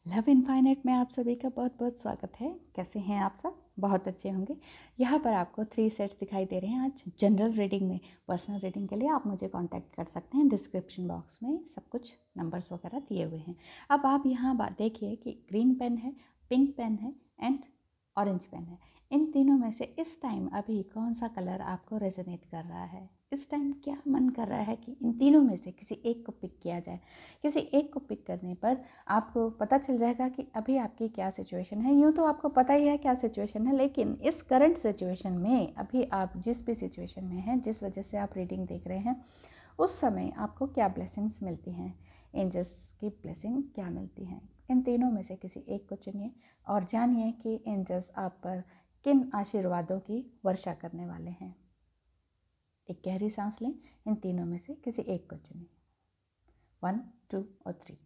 Love infinite में आप सभी का बहुत बहुत स्वागत है। कैसे हैं आप सब? बहुत अच्छे होंगे। यहाँ पर आपको 3 सेट्स दिखाई दे रहे हैं आज जनरल रीडिंग में। पर्सनल रीडिंग के लिए आप मुझे कांटेक्ट कर सकते हैं। डिस्क्रिप्शन बॉक्स में सब कुछ नंबर्स वगैरह दिए हुए हैं। अब आप यहाँ बात देखिए कि ग्रीन पेन है, पिंक पेन है एंड ऑरेंज पेन है। इन तीनों में से इस टाइम अभी कौन सा कलर आपको रेजोनेट कर रहा है? इस टाइम क्या मन कर रहा है कि इन तीनों में से किसी एक को पिक किया जाए? किसी एक को पिक करने पर आपको पता चल जाएगा कि अभी आपकी क्या सिचुएशन है। यूँ तो आपको पता ही है क्या सिचुएशन है, लेकिन इस करंट सिचुएशन में अभी आप जिस भी सिचुएशन में हैं, जिस वजह से आप रीडिंग देख रहे हैं, उस समय आपको क्या ब्लेसिंग्स मिलती हैं, एंजल्स की ब्लेसिंग क्या मिलती हैं। इन तीनों में से किसी एक को चुनिए और जानिए कि एंजल्स आप पर किन आशीर्वादों की वर्षा करने वाले हैं। एक गहरी सांस लें, इन तीनों में से किसी एक को चुनिए। 1, 2 और 3।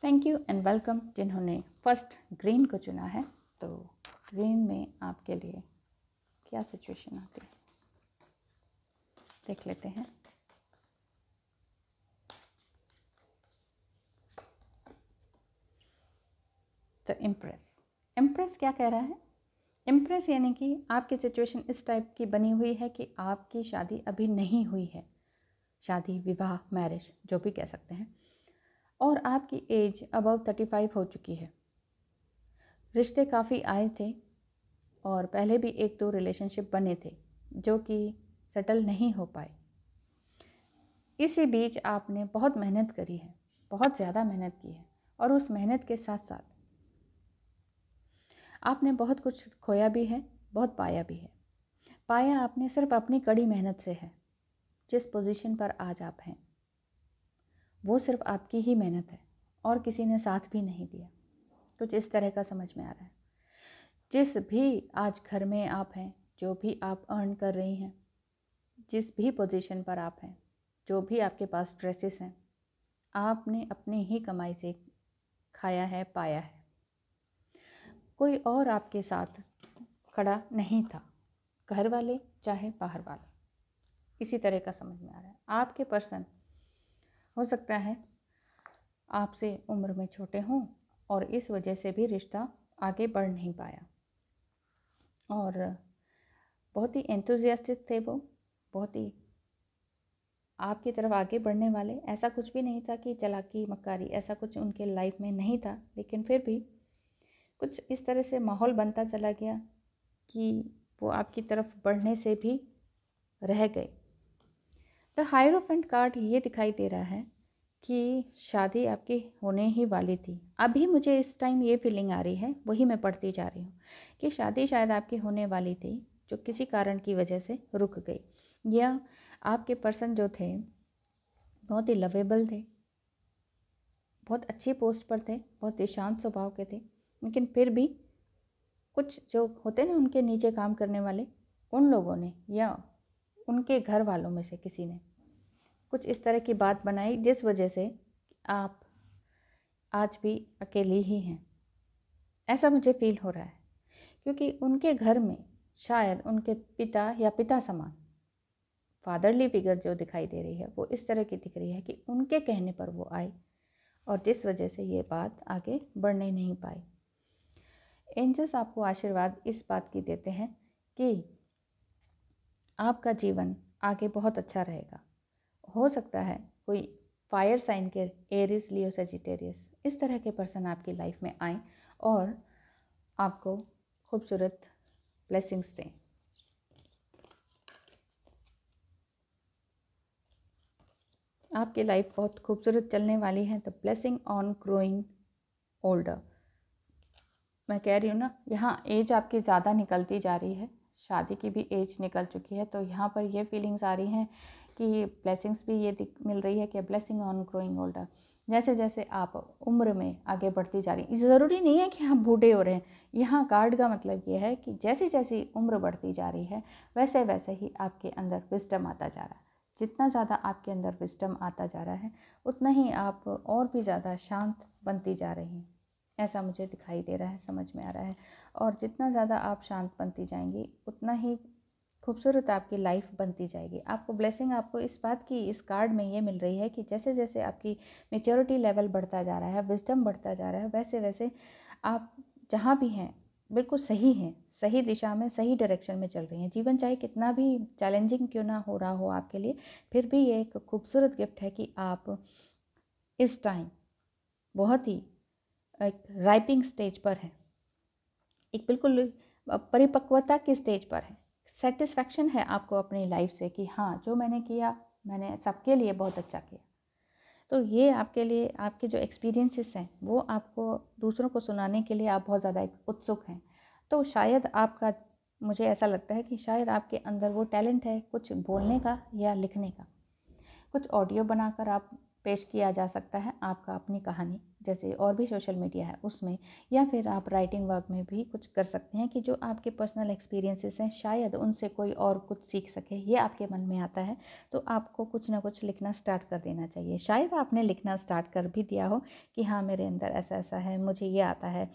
Thank you and welcome. जिन्होंने फर्स्ट ग्रीन को चुना है, तो ग्रीन में आपके लिए क्या सिचुएशन आती है देख लेते हैं। तो इम्प्रेस क्या कह रहा है? इम्प्रेस यानी कि आपकी सिचुएशन इस टाइप की बनी हुई है कि आपकी शादी अभी नहीं हुई है। शादी, विवाह, मैरिज जो भी कह सकते हैं। और आपकी एज अबव 35 हो चुकी है। रिश्ते काफ़ी आए थे और पहले भी 1-2 रिलेशनशिप बने थे जो कि सेटल नहीं हो पाए। इसी बीच आपने बहुत मेहनत करी है, बहुत ज़्यादा मेहनत की है, और उस मेहनत के साथ साथ आपने बहुत कुछ खोया भी है, बहुत पाया भी है। पाया आपने सिर्फ अपनी कड़ी मेहनत से है। जिस पोजीशन पर आज आप हैं वो सिर्फ आपकी ही मेहनत है और किसी ने साथ भी नहीं दिया। कुछ इस तरह का समझ में आ रहा है। जिस भी आज घर में आप हैं, जो भी आप अर्न कर रही हैं, जिस भी पोजीशन पर आप हैं, जो भी आपके पास ड्रेसेस हैं, आपने अपनी ही कमाई से खाया है, पाया है। कोई और आपके साथ खड़ा नहीं था, घर वाले चाहे बाहर वाले। इसी तरह का समझ में आ रहा है। आपके पर्सन हो सकता है आपसे उम्र में छोटे हों और इस वजह से भी रिश्ता आगे बढ़ नहीं पाया। और बहुत ही एंथुजियास्टिक थे वो, बहुत ही आपकी तरफ आगे बढ़ने वाले। ऐसा कुछ भी नहीं था कि चालाकी मक्कारी, ऐसा कुछ उनके लाइफ में नहीं था, लेकिन फिर भी कुछ इस तरह से माहौल बनता चला गया कि वो आपकी तरफ बढ़ने से भी रह गए। द हायरोफेंट कार्ड ये दिखाई दे रहा है कि शादी आपकी होने ही वाली थी। अभी मुझे इस टाइम ये फीलिंग आ रही है, वही मैं पढ़ती जा रही हूँ कि शादी शायद आपकी होने वाली थी जो किसी कारण की वजह से रुक गई। या आपके पर्सन जो थे बहुत ही लवेबल थे, बहुत अच्छी पोस्ट पर थे, बहुत ही शांत स्वभाव के थे, लेकिन फिर भी कुछ जो होते ना उनके नीचे काम करने वाले, उन लोगों ने या उनके घर वालों में से किसी ने कुछ इस तरह की बात बनाई जिस वजह से आप आज भी अकेले ही हैं। ऐसा मुझे फील हो रहा है क्योंकि उनके घर में शायद उनके पिता या पिता समान फादरली फिगर जो दिखाई दे रही है वो इस तरह की दिख रही है कि उनके कहने पर वो आए और जिस वजह से ये बात आगे बढ़ने नहीं पाई। एंजल्स आपको आशीर्वाद इस बात की देते हैं कि आपका जीवन आगे बहुत अच्छा रहेगा। हो सकता है कोई फायर साइन के एरीज, लियो, सजिटेरियस इस तरह के पर्सन आपकी लाइफ में आए और आपको खूबसूरत ब्लेसिंग्स दें। आपकी लाइफ बहुत खूबसूरत चलने वाली है। तो ब्लेसिंग ऑन ग्रोइंग ओल्डर, मैं कह रही हूँ ना, यहाँ एज आपकी ज़्यादा निकलती जा रही है, शादी की भी एज निकल चुकी है। तो यहाँ पर ये फीलिंग्स आ रही हैं कि ब्लेसिंग्स भी ये मिल रही है कि ब्लेसिंग ऑन ग्रोइंग ओल्डर। जैसे जैसे आप उम्र में आगे बढ़ती जा रही, ज़रूरी नहीं है कि आप बूढ़े हो रहे हैं। यहाँ कार्ड का मतलब ये है कि जैसी जैसी उम्र बढ़ती जा रही है वैसे वैसे ही आपके अंदर विस्डम आता जा रहा है। जितना ज़्यादा आपके अंदर विस्डम आता जा रहा है उतना ही आप और भी ज़्यादा शांत बनती जा रही हैं। ऐसा मुझे दिखाई दे रहा है, समझ में आ रहा है। और जितना ज़्यादा आप शांत बनती जाएंगी उतना ही खूबसूरत आपकी लाइफ बनती जाएगी। आपको ब्लेसिंग आपको इस बात की इस कार्ड में ये मिल रही है कि जैसे जैसे आपकी मेच्योरिटी लेवल बढ़ता जा रहा है, विजडम बढ़ता जा रहा है, वैसे वैसे आप जहाँ भी हैं बिल्कुल सही हैं, सही दिशा में, सही डायरेक्शन में चल रही हैं। जीवन चाहे कितना भी चैलेंजिंग क्यों ना हो रहा हो आपके लिए, फिर भी ये एक खूबसूरत गिफ्ट है कि आप इस टाइम बहुत ही एक राइपिंग स्टेज पर हैं, एक बिल्कुल परिपक्वता की स्टेज पर है। सेटिस्फैक्शन है आपको अपनी लाइफ से कि हाँ, जो मैंने किया मैंने सबके लिए बहुत अच्छा किया। तो ये आपके लिए आपके जो एक्सपीरियंसेस हैं वो आपको दूसरों को सुनाने के लिए आप बहुत ज़्यादा उत्सुक हैं। तो शायद आपका, मुझे ऐसा लगता है कि शायद आपके अंदर वो टैलेंट है कुछ बोलने का या लिखने का। कुछ ऑडियो बनाकर आप पेश किया जा सकता है आपका अपनी कहानी, जैसे और भी सोशल मीडिया है उसमें, या फिर आप राइटिंग वर्क में भी कुछ कर सकते हैं कि जो आपके पर्सनल एक्सपीरियंसेस हैं शायद उनसे कोई और कुछ सीख सके, ये आपके मन में आता है तो आपको कुछ ना कुछ लिखना स्टार्ट कर देना चाहिए। शायद आपने लिखना स्टार्ट कर भी दिया हो कि हाँ, मेरे अंदर ऐसा ऐसा है, मुझे ये आता है।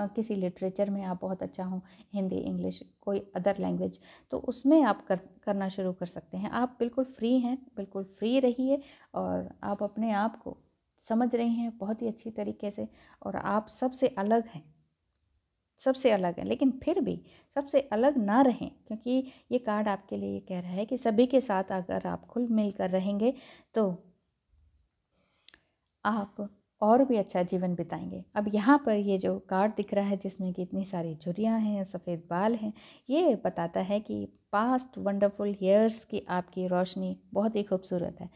किसी लिटरेचर में आप बहुत अच्छा हो, हिंदी, इंग्लिश, कोई अदर लैंग्वेज, तो उसमें आप करना शुरू कर सकते हैं। आप बिल्कुल फ्री हैं, बिल्कुल फ्री रहिए और आप अपने आप को समझ रही हैं बहुत ही अच्छी तरीके से, और आप सबसे अलग हैं, सबसे अलग हैं, लेकिन फिर भी सबसे अलग ना रहें, क्योंकि ये कार्ड आपके लिए ये कह रहा है कि सभी के साथ अगर आप खुल मिल कर रहेंगे तो आप और भी अच्छा जीवन बिताएंगे। अब यहाँ पर ये जो कार्ड दिख रहा है जिसमें कि इतनी सारी झुर्रियाँ हैं, सफ़ेद बाल हैं, ये बताता है कि पास्ट वंडरफुल ईयर्स की आपकी रोशनी बहुत ही खूबसूरत है।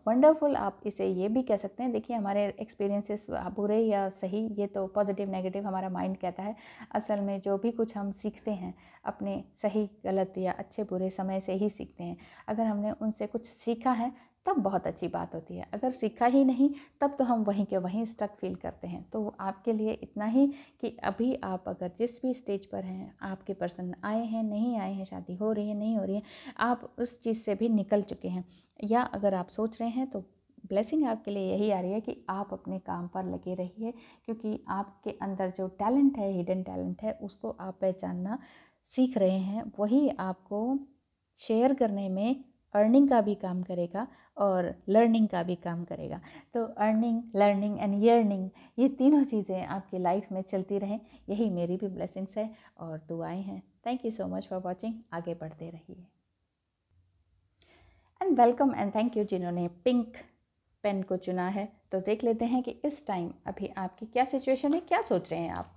वंडरफुल आप इसे ये भी कह सकते हैं। देखिए, हमारे एक्सपीरियंसेस बुरे या सही, ये तो पॉजिटिव नेगेटिव हमारा माइंड कहता है। असल में जो भी कुछ हम सीखते हैं अपने सही गलत या अच्छे बुरे समय से ही सीखते हैं। अगर हमने उनसे कुछ सीखा है तब बहुत अच्छी बात होती है, अगर सीखा ही नहीं तब तो हम वहीं के वहीं स्टक फील करते हैं। तो आपके लिए इतना ही कि अभी आप अगर जिस भी स्टेज पर हैं, आपके पर्सन आए हैं नहीं आए हैं, शादी हो रही है नहीं हो रही है, आप उस चीज़ से भी निकल चुके हैं, या अगर आप सोच रहे हैं तो ब्लेसिंग आपके लिए यही आ रही है कि आप अपने काम पर लगे रहिए, क्योंकि आपके अंदर जो टैलेंट है, हिडन टैलेंट है, उसको आप पहचानना सीख रहे हैं। वही आपको शेयर करने में अर्निंग का भी काम करेगा और लर्निंग का भी काम करेगा। तो अर्निंग, लर्निंग एंड यर्निंग, ये तीनों चीज़ें आपकी लाइफ में चलती रहें, यही मेरी भी ब्लेसिंग्स है और दुआएं हैं। Thank you so much for watching. आगे बढ़ते रहिए and welcome and thank you जिन्होंने पिंक पेन को चुना है। तो देख लेते हैं कि इस टाइम अभी आपकी क्या सिचुएशन है, क्या सोच रहे हैं आप,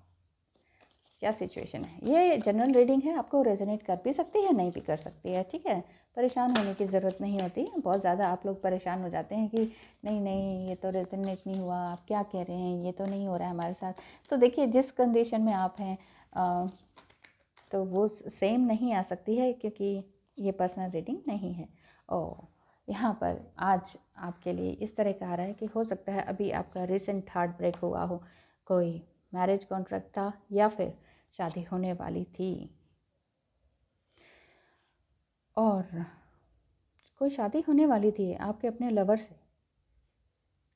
क्या सिचुएशन है। ये जनरल रीडिंग है, आपको रेजोनेट कर भी सकती है, नहीं भी कर सकती है, ठीक है। परेशान होने की ज़रूरत नहीं होती। बहुत ज़्यादा आप लोग परेशान हो जाते हैं कि नहीं नहीं, ये तो रेजोनेट नहीं हुआ, आप क्या कह रहे हैं, ये तो नहीं हो रहा है हमारे साथ। तो देखिए, जिस कंडीशन में आप हैं तो वो सेम नहीं आ सकती है, क्योंकि ये पर्सनल रीडिंग नहीं है। और यहाँ पर आज आपके लिए इस तरह का आ रहा है कि हो सकता है अभी आपका रिसेंट हार्ट ब्रेक हुआ हो, कोई मैरिज कॉन्ट्रैक्ट था या फिर शादी होने वाली थी, और कोई शादी होने वाली थी आपके अपने लवर से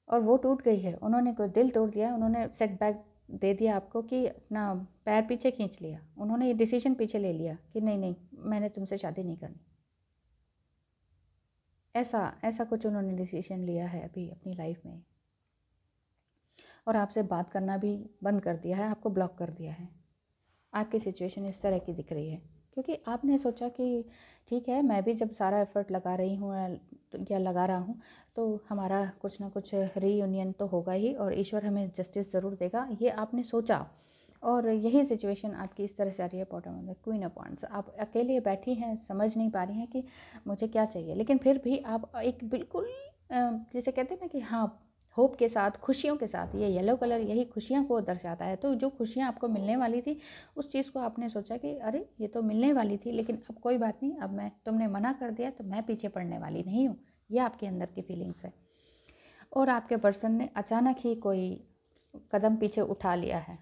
और वो टूट गई है। उन्होंने कोई दिल तोड़ दिया, उन्होंने सेटबैक दे दिया आपको कि अपना पैर पीछे खींच लिया, उन्होंने ये डिसीजन पीछे ले लिया कि नहीं नहीं, मैंने तुमसे शादी नहीं करनी। ऐसा कुछ उन्होंने डिसीजन लिया है अभी अपनी लाइफ में, और आपसे बात करना भी बंद कर दिया है, आपको ब्लॉक कर दिया है। आपकी सिचुएशन इस तरह की दिख रही है, क्योंकि आपने सोचा कि ठीक है, मैं भी जब सारा एफर्ट लगा रही हूँ या लगा रहा हूँ तो हमारा कुछ ना कुछ रीयूनियन तो होगा ही और ईश्वर हमें जस्टिस ज़रूर देगा, ये आपने सोचा। और यही सिचुएशन आपकी इस तरह से आ रही है। Bottom of the queen of wands, आप अकेले बैठी हैं, समझ नहीं पा रही हैं कि मुझे क्या चाहिए, लेकिन फिर भी आप एक बिल्कुल जिसे कहते हैं ना कि हाँ, होप के साथ, खुशियों के साथ, ये येलो कलर यही खुशियाँ को दर्शाता है। तो जो खुशियाँ आपको मिलने वाली थी उस चीज़ को आपने सोचा कि अरे ये तो मिलने वाली थी, लेकिन अब कोई बात नहीं, अब तुमने मना कर दिया तो मैं पीछे पड़ने वाली नहीं हूँ। ये आपके अंदर की फीलिंग्स है। और आपके पर्सन ने अचानक ही कोई कदम पीछे उठा लिया है।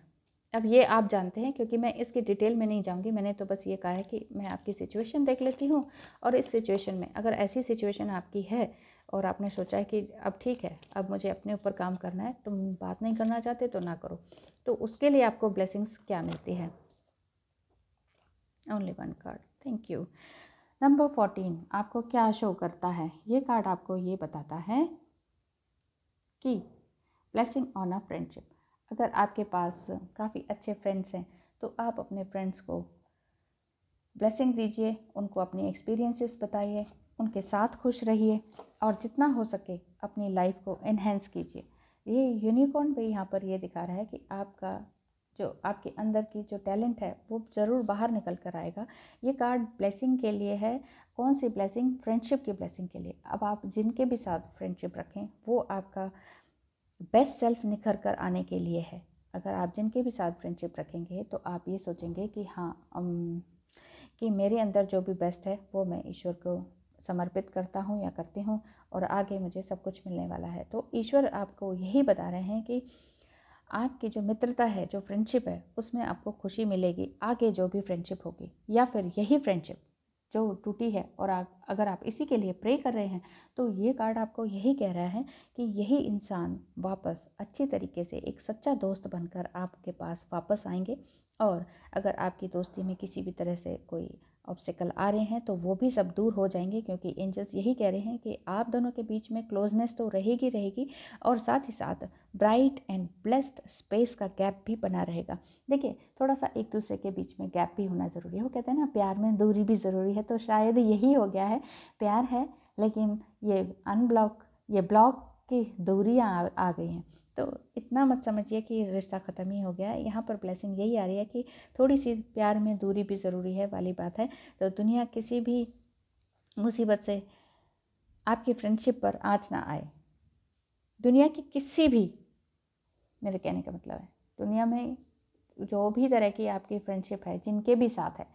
अब ये आप जानते हैं, क्योंकि मैं इसकी डिटेल में नहीं जाऊंगी, मैंने तो बस ये कहा है कि मैं आपकी सिचुएशन देख लेती हूँ, और इस सिचुएशन में अगर ऐसी सिचुएशन आपकी है और आपने सोचा है कि अब ठीक है, अब मुझे अपने ऊपर काम करना है, तुम बात नहीं करना चाहते तो ना करो, तो उसके लिए आपको ब्लेसिंग्स क्या मिलती है। Only one card, thank you. Number 14 आपको क्या शो करता है? ये कार्ड आपको ये बताता है कि ब्लेसिंग ऑन अ फ्रेंडशिप। अगर आपके पास काफ़ी अच्छे फ्रेंड्स हैं तो आप अपने फ्रेंड्स को ब्लेसिंग दीजिए, उनको अपनी एक्सपीरियंसेस बताइए, उनके साथ खुश रहिए और जितना हो सके अपनी लाइफ को एनहेंस कीजिए। ये यूनिकॉर्न भी यहाँ पर ये दिखा रहा है कि आपका जो आपके अंदर की जो टैलेंट है वो ज़रूर बाहर निकल कर आएगा। ये कार्ड ब्लेसिंग के लिए है। कौन सी ब्लेसिंग? फ्रेंडशिप की ब्लेसिंग के लिए। अब आप जिनके भी साथ फ्रेंडशिप रखें वो आपका बेस्ट सेल्फ निखर कर आने के लिए है। अगर आप जिनके भी साथ फ्रेंडशिप रखेंगे तो आप ये सोचेंगे कि हाँ कि मेरे अंदर जो भी बेस्ट है वो मैं ईश्वर को समर्पित करता हूँ या करती हूँ और आगे मुझे सब कुछ मिलने वाला है। तो ईश्वर आपको यही बता रहे हैं कि आपकी जो मित्रता है, जो फ्रेंडशिप है, उसमें आपको खुशी मिलेगी आगे जो भी फ्रेंडशिप होगी, या फिर यही फ्रेंडशिप जो टूटी है और अगर आप इसी के लिए प्रे कर रहे हैं तो ये कार्ड आपको यही कह रहा है कि यही इंसान वापस अच्छी तरीके से एक सच्चा दोस्त बनकर आपके पास वापस आएंगे। और अगर आपकी दोस्ती में किसी भी तरह से कोई ऑब्स्टिकल आ रहे हैं तो वो भी सब दूर हो जाएंगे, क्योंकि एंजल्स यही कह रहे हैं कि आप दोनों के बीच में क्लोजनेस तो रहेगी रहेगी और साथ ही साथ ब्राइट एंड ब्लेस्ड स्पेस का गैप भी बना रहेगा। देखिए, थोड़ा सा एक दूसरे के बीच में गैप भी होना ज़रूरी है। वो कहते हैं ना, प्यार में दूरी भी ज़रूरी है, तो शायद यही हो गया है। प्यार है लेकिन ये ब्लॉक की दूरियाँ आ गई हैं। तो इतना मत समझिए कि रिश्ता ख़त्म ही हो गया है। यहाँ पर ब्लेसिंग यही आ रही है कि थोड़ी सी प्यार में दूरी भी ज़रूरी है वाली बात है। तो दुनिया किसी भी मुसीबत से आपकी फ्रेंडशिप पर आँच ना आए। दुनिया की किसी भी, मेरे कहने का मतलब है, दुनिया में जो भी तरह की आपकी फ्रेंडशिप है, जिनके भी साथ है,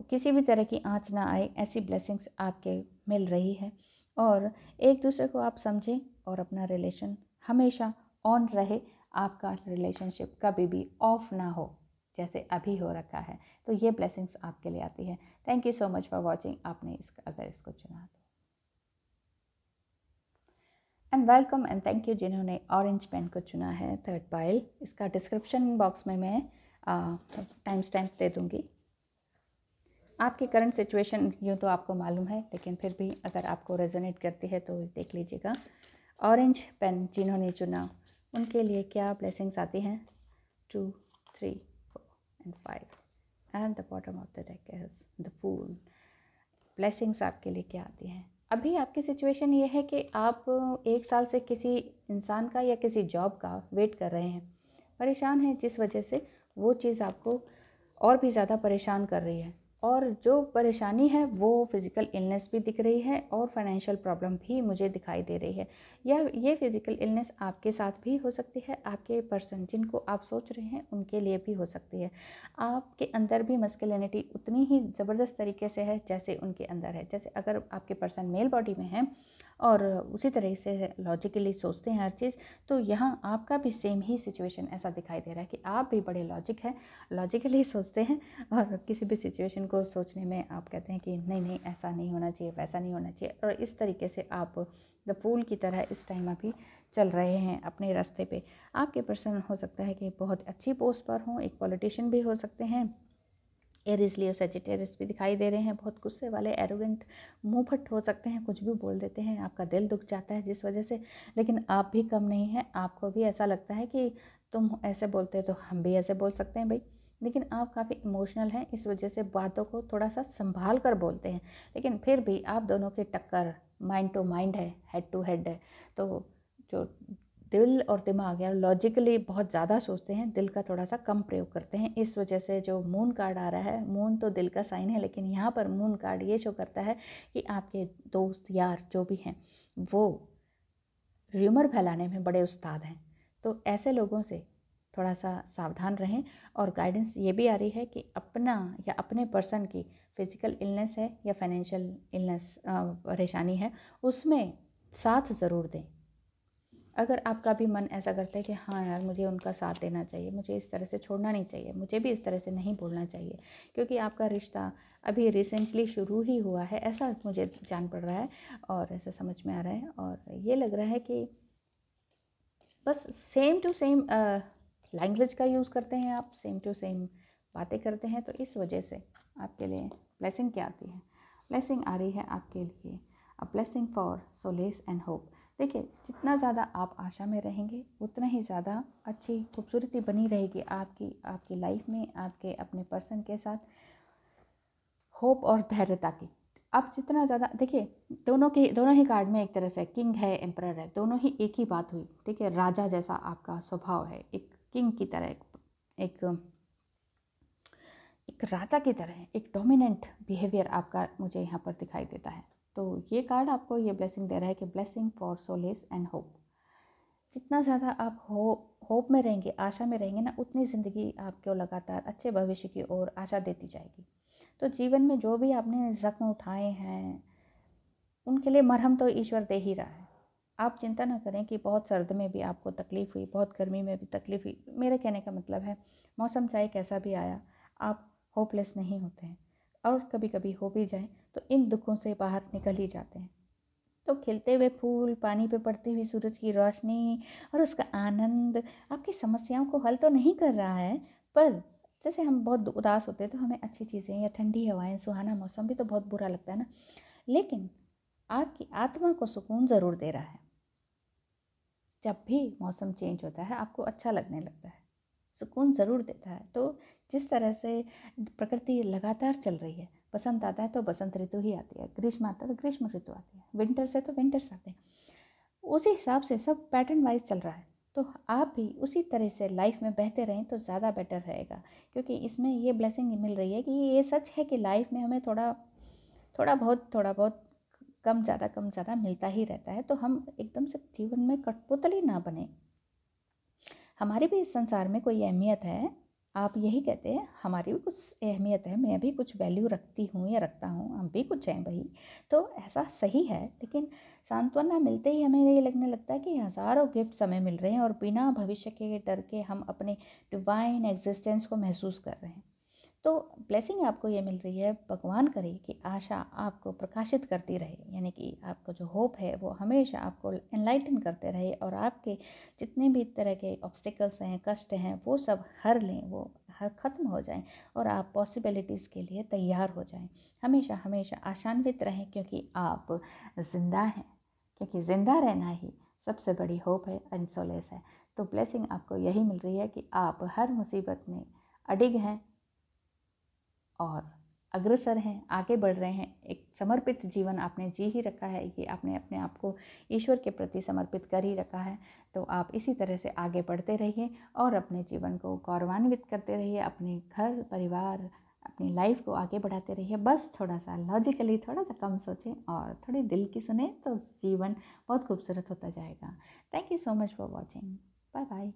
किसी भी तरह की आँच ना आए, ऐसी ब्लेसिंग्स आपके मिल रही है। और एक दूसरे को आप समझें और अपना रिलेशन हमेशा ऑन रहे, आपका रिलेशनशिप कभी भी ऑफ ना हो जैसे अभी हो रखा है। तो ये ब्लेसिंग्स आपके लिए आती है। Thank you so much for watching. आपने अगर इसको चुना तो and welcome and thank you जिन्होंने ऑरेंज पेन को चुना है, थर्ड पाइल। इसका डिस्क्रिप्शन बॉक्स में मैं टाइम स्टैम्प दे दूँगी। आपकी करंट सिचुएशन यूँ तो आपको मालूम है, लेकिन फिर भी अगर आपको रेजोनेट करती है तो देख लीजिएगा। ऑरेंज पेन जिन्होंने चुना उनके लिए क्या ब्लेसिंग्स आती हैं? 2, 3, 4 and 5 and the bottom of the deck is the fool. Blessings आपके लिए क्या आती हैं? अभी आपकी सिचुएशन ये है कि आप 1 साल से किसी इंसान का या किसी जॉब का वेट कर रहे हैं, परेशान हैं, जिस वजह से वो चीज़ आपको और भी ज़्यादा परेशान कर रही है। और जो परेशानी है वो फिज़िकल इलनेस भी दिख रही है और फाइनेंशियल प्रॉब्लम भी मुझे दिखाई दे रही है। या ये फिज़िकल इलनेस आपके साथ भी हो सकती है, आपके पर्सन जिनको आप सोच रहे हैं उनके लिए भी हो सकती है। आपके अंदर भी मस्कुलिनिटी उतनी ही ज़बरदस्त तरीके से है जैसे उनके अंदर है। जैसे अगर आपके पर्सन मेल बॉडी में है और उसी तरह से लॉजिकली सोचते हैं हर चीज़, तो यहाँ आपका भी सेम ही सिचुएशन ऐसा दिखाई दे रहा है कि आप भी बड़े लॉजिकली सोचते हैं और किसी भी सिचुएशन को सोचने में आप कहते हैं कि नहीं नहीं ऐसा नहीं होना चाहिए, वैसा नहीं होना चाहिए, और इस तरीके से आप द फूल की तरह इस टाइम अभी चल रहे हैं अपने रास्ते पे। आपके पर्सन हो सकता है कि बहुत अच्छी पोस्ट पर हों, एक पॉलिटिशियन भी हो सकते हैं, एरीज लियो सेजिटेरियस भी दिखाई दे रहे हैं, बहुत गुस्से वाले, एरोगेंट, मुंहफट हो सकते हैं, कुछ भी बोल देते हैं, आपका दिल दुख जाता है जिस वजह से। लेकिन आप भी कम नहीं हैं, आपको भी ऐसा लगता है कि तुम ऐसे बोलते हो तो हम भी ऐसे बोल सकते हैं भाई। लेकिन आप काफ़ी इमोशनल हैं, इस वजह से बातों को थोड़ा सा संभाल कर बोलते हैं। लेकिन फिर भी आप दोनों की टक्कर माइंड टू माइंड है, हेड टू हेड है। तो जो दिल और दिमाग यार लॉजिकली बहुत ज़्यादा सोचते हैं, दिल का थोड़ा सा कम प्रयोग करते हैं। इस वजह से जो मून कार्ड आ रहा है, मून तो दिल का साइन है, लेकिन यहाँ पर मून कार्ड ये शो करता है कि आपके दोस्त यार जो भी हैं वो र्यूमर फैलाने में बड़े उस्ताद हैं। तो ऐसे लोगों से थोड़ा सा सावधान रहें। और गाइडेंस ये भी आ रही है कि अपना या अपने पर्सन की फिज़िकल इलनेस है या फाइनेंशियल इलनेस परेशानी है, उसमें साथ ज़रूर दें। अगर आपका भी मन ऐसा करता है कि हाँ यार मुझे उनका साथ देना चाहिए, मुझे इस तरह से छोड़ना नहीं चाहिए, मुझे भी इस तरह से नहीं बोलना चाहिए, क्योंकि आपका रिश्ता अभी रिसेंटली शुरू ही हुआ है, ऐसा मुझे जान पड़ रहा है और ऐसा समझ में आ रहा है। और ये लग रहा है कि बस सेम टू सेम लैंग्वेज का यूज़ करते हैं आप, सेम टू सेम बातें करते हैं, तो इस वजह से आपके लिए ब्लेसिंग क्या आती है? ब्लेसिंग आ रही है आपके लिए, a blessing for solace and hope. देखिए, जितना ज़्यादा आप आशा में रहेंगे उतना ही ज़्यादा अच्छी खूबसूरती बनी रहेगी आपकी लाइफ में, आपके अपने पर्सन के साथ, होप और धैर्यता की। अब जितना ज़्यादा देखिए, दोनों ही कार्ड में एक तरह से किंग है, एम्परर है, दोनों ही एक ही बात हुई। ठीक है, राजा जैसा आपका स्वभाव है, एक किंग की तरह, एक एक राजा की तरह, एक डोमिनेंट बिहेवियर आपका मुझे यहाँ पर दिखाई देता है। तो ये कार्ड आपको ये ब्लेसिंग दे रहा है कि blessing for solace and hope. जितना ज़्यादा आप होप में रहेंगे, आशा में रहेंगे ना, उतनी ज़िंदगी आपको लगातार अच्छे भविष्य की ओर आशा देती जाएगी। तो जीवन में जो भी आपने ज़ख्म उठाए हैं उनके लिए मरहम तो ईश्वर दे ही रहा है। आप चिंता ना करें कि बहुत सर्द में भी आपको तकलीफ़ हुई, बहुत गर्मी में भी तकलीफ़ हुई। मेरे कहने का मतलब है, मौसम चाहे कैसा भी आया, आप होपलेस नहीं होते हैं, और कभी कभी हो भी जाए तो इन दुखों से बाहर निकल ही जाते हैं। तो खिलते हुए फूल, पानी पे पड़ती हुई सूरज की रोशनी और उसका आनंद आपकी समस्याओं को हल तो नहीं कर रहा है, पर जैसे हम बहुत उदास होते हैं तो हमें अच्छी चीज़ें या ठंडी हवाएं, सुहाना मौसम भी तो बहुत बुरा लगता है ना, लेकिन आपकी आत्मा को सुकून ज़रूर दे रहा है। जब भी मौसम चेंज होता है आपको अच्छा लगने लगता है, सुकून ज़रूर देता है। तो जिस तरह से प्रकृति लगातार चल रही है, बसंत आता है तो बसंत ऋतु ही आती है, ग्रीष्म आता है तो ग्रीष्म ऋतु आती है, विंटर से तो विंटर्स आते हैं, उसी हिसाब से सब पैटर्न वाइज चल रहा है। तो आप भी उसी तरह से लाइफ में बहते रहें तो ज़्यादा बेटर रहेगा, क्योंकि इसमें ये ब्लेसिंग मिल रही है कि ये सच है कि लाइफ में हमें थोड़ा बहुत कम ज़्यादा मिलता ही रहता है। तो हम एकदम से जीवन में कठपुतली ना बने, हमारी भी इस संसार में कोई अहमियत है। आप यही कहते हैं, हमारी भी कुछ अहमियत है, मैं भी कुछ वैल्यू रखती हूँ या रखता हूँ, हम भी कुछ हैं भाई। तो ऐसा सही है, लेकिन सांत्वना मिलते ही हमें ये लगने लगता है कि हज़ारों गिफ्ट हमें मिल रहे हैं और बिना भविष्य के डर के हम अपने डिवाइन एग्जिस्टेंस को महसूस कर रहे हैं। तो ब्लेसिंग आपको ये मिल रही है, भगवान करे कि आशा आपको प्रकाशित करती रहे, यानी कि आपको जो होप है वो हमेशा आपको एनलाइटन करते रहे, और आपके जितने भी तरह के ऑब्स्टिकल्स हैं, कष्ट हैं, वो सब हर लें, वो हर ख़त्म हो जाएं, और आप पॉसिबिलिटीज़ के लिए तैयार हो जाएं। हमेशा हमेशा आशान्वित रहें, क्योंकि आप ज़िंदा हैं, क्योंकि ज़िंदा रहना ही सबसे बड़ी होप है एंड सोलेस है। तो ब्लेसिंग आपको यही मिल रही है कि आप हर मुसीबत में अडिग हैं और अग्रसर हैं, आगे बढ़ रहे हैं। एक समर्पित जीवन आपने जी ही रखा है, ये आपने अपने आप को ईश्वर के प्रति समर्पित कर ही रखा है। तो आप इसी तरह से आगे बढ़ते रहिए और अपने जीवन को गौरवान्वित करते रहिए, अपने घर परिवार, अपनी लाइफ को आगे बढ़ाते रहिए। बस थोड़ा सा लॉजिकली थोड़ा सा कम सोचें और थोड़ी दिल की सुने, तो जीवन बहुत खूबसूरत होता जाएगा। Thank you so much for watching. Bye bye.